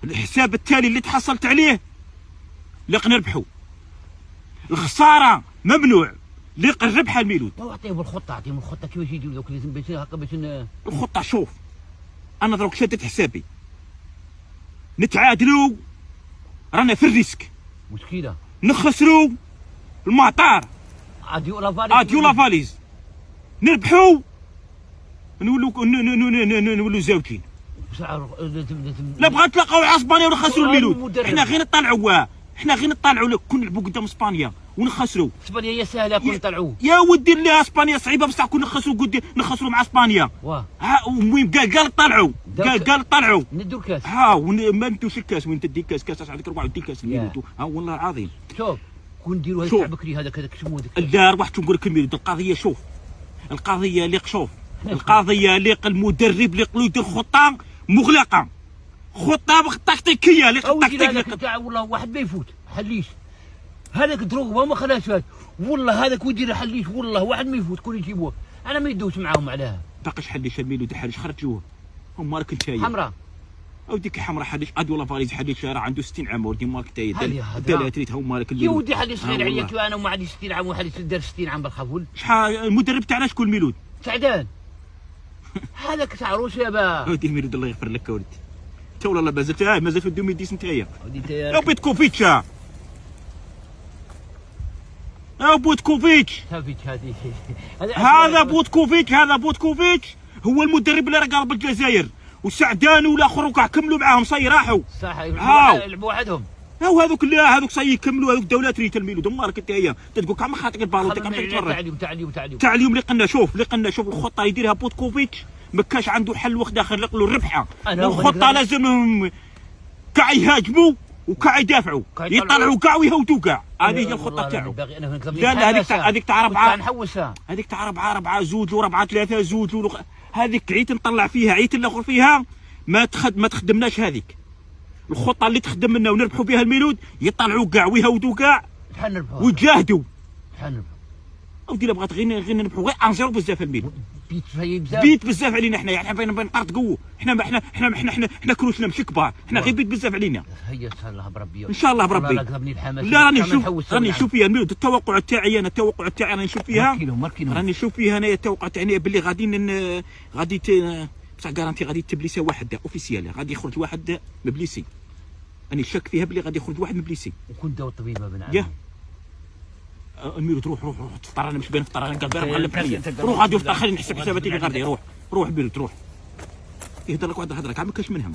الحساب التالي اللي تحصلت عليه لق نربحوا، الخساره ممنوع، لق الربح الميلود. اعطيهم الخطه، اعطيهم الخطه كيفاش يديروا دوك لازم باش هكا باش الخطه. شوف انا دروك شدت حسابي، نتعادلوا رانا في الريسك، مشكله نخسروا المعطار، اديو لافاليز، نربحوا نولوا زاوجين. لازم لا بغا نتلاقاو مع اسبانيا ونخسروا الميلود. حنا غير نطلعوا كون نلعبوا قدام اسبانيا ونخسروا. اسبانيا هي سهله كون نطلعوا يا ودي اللي اسبانيا صعيبه بصح كون نخسروا مع اسبانيا. المهم قال طلعوا ندوا الكاس. ما ندوش الكاس. وين تدي كاس عندك 24 كاس الميلود. والله العظيم. شوف كون نديروا هذا بكري هذاك شمو هذاك الدار واحد نقول لك الميلود. القضيه شوف، القضيه اللي القضيه اللي المدرب اللي يدير خطه مغلقه، خطه تكتيكيه اللي تاع والله واحد ما يفوت حليش هذاك دروغبا ما خلاش هذا والله هذاك ويدير حليش والله واحد ما يفوت كون يجيبوه. انا ما يدوش معاهم عليها. باقيش حليش الميلود حليش خرجوه. هما راك انت حمراء وديك حمراء حليش ادي ولا فاليز حليش راه عنده 60 عام ودي مالك تايد دلاتريت هما راك يا ودي حليش صغير عليك انا وما عندي 60 عام وحليش دار 60 عام بالخفول. شحال المدرب تاعنا شكون الميلود؟ سعدان هذاك تاع روسيا ودي الميلود الله يغفر لك ولدي. انت والله مازال في 2010 نتايا. يا بيتكوفيتش يا بوتكوفيتش هذا بوتكوفيتش هو المدرب اللي راه قال بالجزائر، وسعدان والاخر وكاع كملوا معاهم صاي راحوا صح يلعبوا وحدهم. هذوك صاي يكملوا هذوك دولات ريت الميلود. هما راك انت هي تقول كاع ما خاطيك البالون تعليم. شوف الخطه اللي يديرها بوتكوفيتش ما كاش عنده حل واحد اخر له الربحه. الخطه لازمهم كاع يهاجموا وكاع يدافعوا، يطلعوا كاع ويهوتوا كاع. هذه هي الخطه تاعو. لا هذيك تاع 4 نحوسها، هذيك تاع 4 2 و4 3 2 هذيك عيت نطلع فيها عيت الاخر فيها ما تخدمناش. هذيك الخطه اللي تخدم لنا ونربحوا بها الميلود، يطلعوا كاع ويهودوا كاع ويجاهدوا. ودي لا بغات غير نربحوا غير انزيرو بزاف الميلود. بيت بزاف علينا حنا، يعني حنا بين نطرطقوا حنا كروشنا ماشي كبار، حنا غير بيت بزاف علينا. هيا ان شاء الله بربي ان شاء الله بربي. لا راني نشوف فيها الميلود. التوقع تاعي راني نشوف فيها انا التوقع تاعي باللي غادي بصح كارانتي غادي تبليسي واحد اوفيسيال، غادي يخرج واحد مبليسي. راني شاك فيها باللي غادي يخرج واحد مبليسي. وكون داو الطبيبه بن عم الميلود. روح تفطر. انا مش بين نفطر، انا قال مغلب عليا. روح غادي يفطر، خليني نحسب حساباتي اللي غادي. روح الميلود روح. يهضر لك واحد الهضره كاع ما كاش منهم.